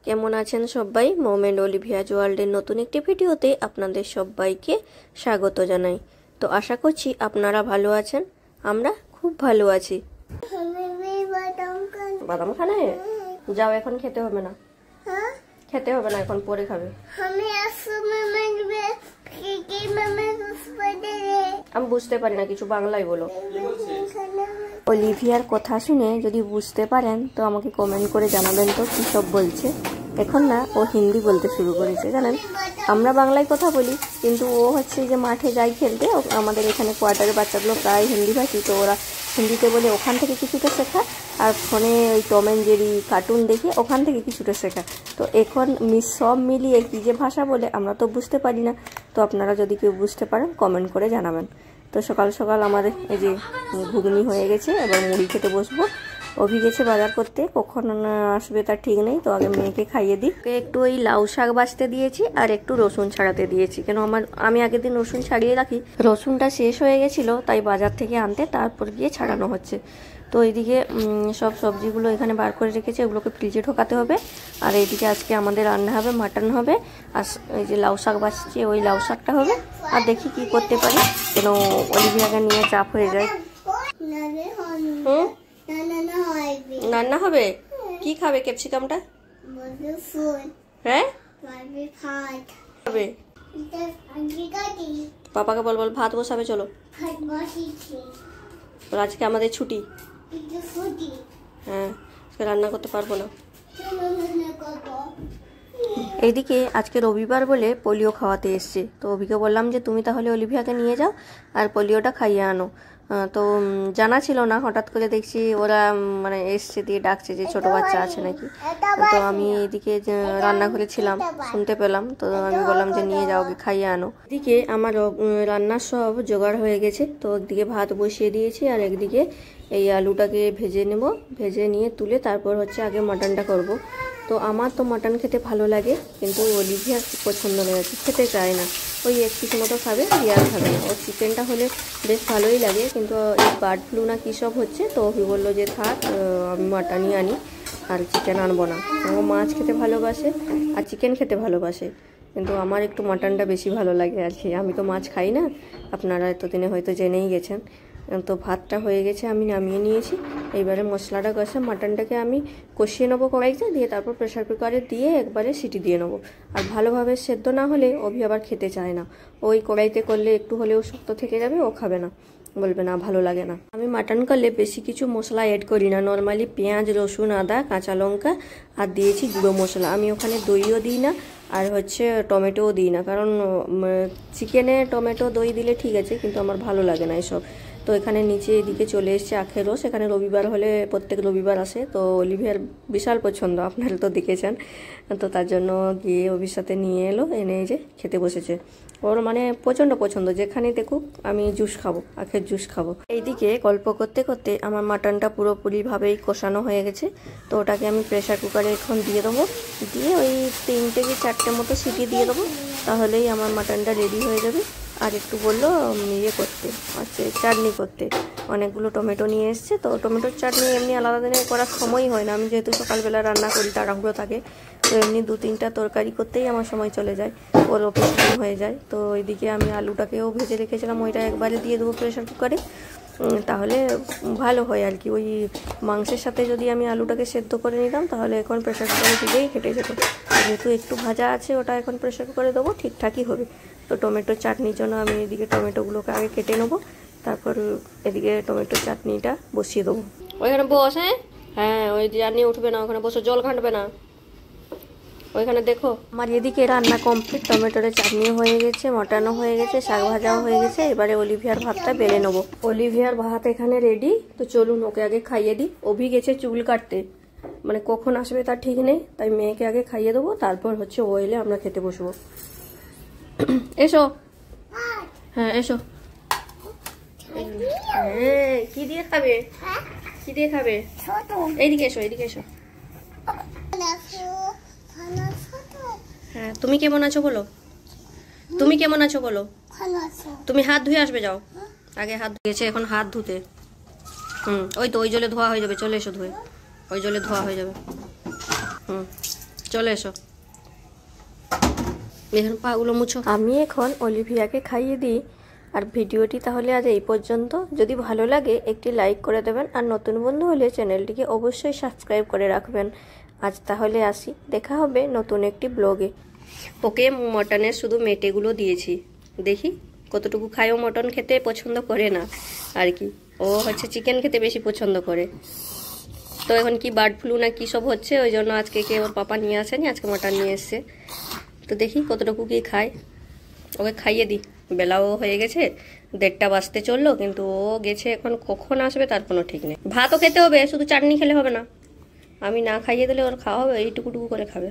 কেমন আছেন সবাই? মোমেন্ট অলিভিয়া ওয়ার্ল্ডের নতুন একটি ভিডিওতে আপনাদের সবাইকে স্বাগত জানাই। তো আশা করছি আপনারা ভালো আছেন, আমরা খুব ভালো আছি। বাদাম খানে যাও, এখন খেতে হবে না, খেতে হবে না, এখন পরে খাবে। আমি বুঝতে পারি না কিছু, বাংলায় বলো। অলিভিয়ার কথা শুনে যদি বুঝতে পারেন তো আমাকে কমেন্ট করে জানাবেন তো কি সব বলছে। এখন না ও হিন্দি বলতে শুরু করেছে, জানেন আমরা বাংলায় কথা বলি, কিন্তু ও হচ্ছে যে মাঠে যাই খেলতে, আমাদের এখানে কোয়ার্টারের বাচ্চাগুলো প্রায় হিন্দি ভাষী, তো ওরা হিন্দিতে বলে ওখান থেকে কিছুটা শেখা, আর ফোনে ওই টম অ্যান্ড জেরি কার্টুন দেখে ওখান থেকে কিছুটা শেখা। তো এখন সব মিলিয়ে কী যে ভাষা বলে আমরা তো বুঝতে পারি না। তো আপনারা যদি কেউ বুঝতে পারেন কমেন্ট করে জানাবেন। তো সকাল সকাল আমাদের এই যে ঘুগনি হয়ে গেছে, এবার মুড়ি খেতে বসবো। অভি গেছে বাজার করতে, কখন আসবে তার ঠিক নেই, তো আগে মেয়েকে খাইয়ে দিই। একটু ওই লাউ শাক বাছতে দিয়েছি আর একটু রসুন ছাড়াতে দিয়েছি, কেন আমি আগের দিন রসুন ছাড়িয়ে রাখি, রসুনটা শেষ হয়ে গেছিলো, তাই বাজার থেকে আনতে তারপর গিয়ে ছাড়ানো হচ্ছে। তো এইদিকে সব সবজিগুলো এখানে বার করে রেখেছে, ওগুলোকে ফ্রিজে ঢোকাতে হবে। আর এইদিকে আজকে আমাদের রান্না হবে, মাটন হবে, আর এই যে লাউ শাক বাছছি ওই লাউ শাকটা হবে। আর দেখি কি করতে পারি, কেন অলিভিয়াকে নিয়ে চাপ হয়ে যায়। রান্না হবে, কি খাবে ক্যাপসিকামটা? হ্যাঁ হবে, পাপাকে বল বল ভাত বসাবে, চলো। আজকে আমাদের ছুটি, হ্যাঁ আজকে রান্না করতে পারবো না। এইদিকে আজকে রবিবার বলে পোলিও খাওয়াতে এসছে, তো অভিকে বললাম যে তুমি তাহলে অলিভিয়াকে নিয়ে যাও আর পোলিওটা খাইয়ে আনো। তো জানা ছিল না, হঠাৎ করে দেখছি ওরা মানে এসছে দিয়ে ডাকছে যে ছোট বাচ্চা আছে নাকি। তো আমি এইদিকে রান্না করেছিলাম, শুনতে পেলাম, তো আমি বললাম যে নিয়ে যাও, খাইয়ে আনো। এদিকে আমার রান্নার সব জোগাড় হয়ে গেছে, তো একদিকে ভাত বসিয়ে দিয়েছি আর একদিকে এই আলুটাকে ভেজে নেব, ভেজে নিয়ে তুলে তারপর হচ্ছে আগে মাটনটা করব। তো আমার তো মাটন খেতে ভালো লাগে, কিন্তু অলিভিয়ার পছন্দ নয়, খেতে চায় না, ওই এক পিস মতো খাবে, আর খাবে না। ওর চিকেনটা হলে বেশ ভালোই লাগে, কিন্তু এই বার্ড ফ্লু না কী সব হচ্ছে, তো ওই বললো যে থাক আমি মাটনই আনি আর চিকেন আনবো না। ও মাছ খেতে ভালোবাসে আর চিকেন খেতে ভালোবাসে, কিন্তু আমার একটু মাটনটা বেশি ভালো লাগে আর কি। আমি তো মাছ খাই না, আপনারা এতদিনে হয়তো জেনেই গেছেন। তো ভাতটা হয়ে গেছে, আমি নামিয়ে নিয়েছি। এইবারে মশলাটা কষে মাটনটাকে আমি কষিয়ে নেবো কড়াইতে, দিয়ে তারপর প্রেশার কুকারে দিয়ে একবারে সিটি দিয়ে নেবো। আর ভালোভাবে সেদ্ধ না হলে অভি আবার খেতে চায় না, ওই কড়াইতে করলে একটু হলেও শক্ত থেকে যাবে, ও খাবে না, বলবে না ভালো লাগে না। আমি মাটন করলে বেশি কিছু মশলা অ্যাড করি না, নর্মালি পেঁয়াজ রসুন আদা কাঁচা লঙ্কা আর দিয়েছি গুঁড়ো মশলা। আমি ওখানে দইও দিই না আর হচ্ছে টমেটোও দিই না, কারণ চিকেনে টমেটো দই দিলে ঠিক আছে, কিন্তু আমার ভালো লাগে না এসব। তো এখানে নিচে এদিকে চলে এসছে আখের রস, এখানে রবিবার হলে প্রত্যেক রবিবার আসে, তো অলিভিয়ার বিশাল পছন্দ, আপনারা তো দেখেছেন। তো তার জন্য গিয়ে অভির সাথে নিয়ে এলো, এনে যে খেতে বসেছে। ওর মানে প্রচণ্ড পছন্দ, যেখানে দেখুক আমি জুস খাবো, আখের জুস খাবো। এইদিকে গল্প করতে করতে আমার মাটনটা পুরোপুরিভাবেই কষানো হয়ে গেছে, তো ওটাকে আমি প্রেশার কুকারে এখন দিয়ে দেবো, দিয়ে ওই 3টে কি 4টে মতো সিটি দিয়ে দেবো, তাহলেই আমার মাটনটা রেডি হয়ে যাবে। আর একটু বললো ইয়ে করতে, আচ্ছা চাটনি করতে, অনেকগুলো টমেটো নিয়ে এসছে, তো টমেটোর চাটনি এমনি আলাদা দিনে করার সময় হয় না, আমি যেহেতু সকালবেলা রান্না করি তাড়াহুড়ো থাকে, তো এমনি 2-3টা তরকারি করতেই আমার সময় চলে যায়, ওর অফিস টাইম হয়ে যায়। তো ওইদিকে আমি আলুটাকেও ভেজে রেখেছিলাম, ওইটা একবারে দিয়ে দেবো প্রেশার কুকারে, তাহলে ভালো হয় আর কি। ওই মাংসের সাথে যদি আমি আলুটাকে সেদ্ধ করে নিতাম তাহলে এখন প্রেশার কুকারে দিলেই কেটে যেত, যেহেতু একটু ভাজা আছে ওটা এখন প্রেশার কুকারে দেবো, ঠিকঠাকই হবে। তো টমেটো চাটনির জন্য আমি এদিকে টমেটোগুলোকে আগে কেটে নেবো, তারপর এদিকে টমেটো চাটনিটা বসিয়ে দেবো। ওইখানে বস, হ্যাঁ ওই জানিয়ে উঠবে না, ওখানে বসে জল ঘাঁটবে না, ওইখানে দেখো। আমার এদিকে রান্না কমপ্লিট, টমেটোর চাটনি হয়ে গেছে, মটনও হয়ে গেছে, শাক ভাজাও হয়ে গেছে। এবারে অলিভিয়ার ভাতটা বেলে নেবো। অলিভিয়ার ভাত এখানে রেডি, তো চলুন ওকে আগে খাইয়ে দিই। অভি গেছে চুল কাটতে, মানে কখন আসবে তার ঠিক নেই, তাই মেয়েকে আগে খাইয়ে দেবো, তারপর হচ্ছে ও এলে আমরা খেতে বসবো। এসো, হ্যাঁ এসো। হ্যাঁ কি দিয়ে খাবে, কি দিয়ে খাবে? এইদিকে এসো, এইদিকে এসো। হ্যাঁ তুমি কেমন আছো বলো, তুমি কেমন আছো বলো। তুমি হাত ধুয়ে আসবে, যাও আগে হাত ধুয়েছে, এখন হাত ধুতে। ওই তো ওই জলে ধোয়া হয়ে যাবে, চলে এসো ধুয়ে, ওই জলে ধোয়া হয়ে যাবে। চলে এসো, এখন পাগুলো মুছো। আমি এখন অলিভিয়াকে খাইয়ে দিই। আর ভিডিওটি তাহলে আজ এই পর্যন্ত। যদি ভালো লাগে একটি লাইক করে দেবেন, আর নতুন বন্ধু হলে চ্যানেলটিকে অবশ্যই সাবস্ক্রাইব করে রাখবেন। আজ তাহলে আসি, দেখা হবে নতুন একটি ব্লগে। ওকে মটনের শুধু মেটেগুলো দিয়েছি, দেখি কতটুকু খায়। ও মটন খেতে পছন্দ করে না আর কি, ও হচ্ছে চিকেন খেতে বেশি পছন্দ করে। তো এখন কি বার্ড ফ্লু না কি সব হচ্ছে, ওই জন্য আজকে ওর পাপা নিয়ে আসেনি, আজকে মটন নিয়ে এসছে। তো দেখি কতটুকু কি খায়, ওকে খাইয়ে দিই। বেলাও হয়ে গেছে, 1:30 বাজতে চললো, কিন্তু ও গেছে, এখন কখন আসবে তার কোনো ঠিক নেই। ভাতও খেতে হবে, শুধু চাটনি খেলে হবে না। আমি না খাইয়ে দিলে ওর খাওয়া হবে, এইটুকুটুকু করে খাবে।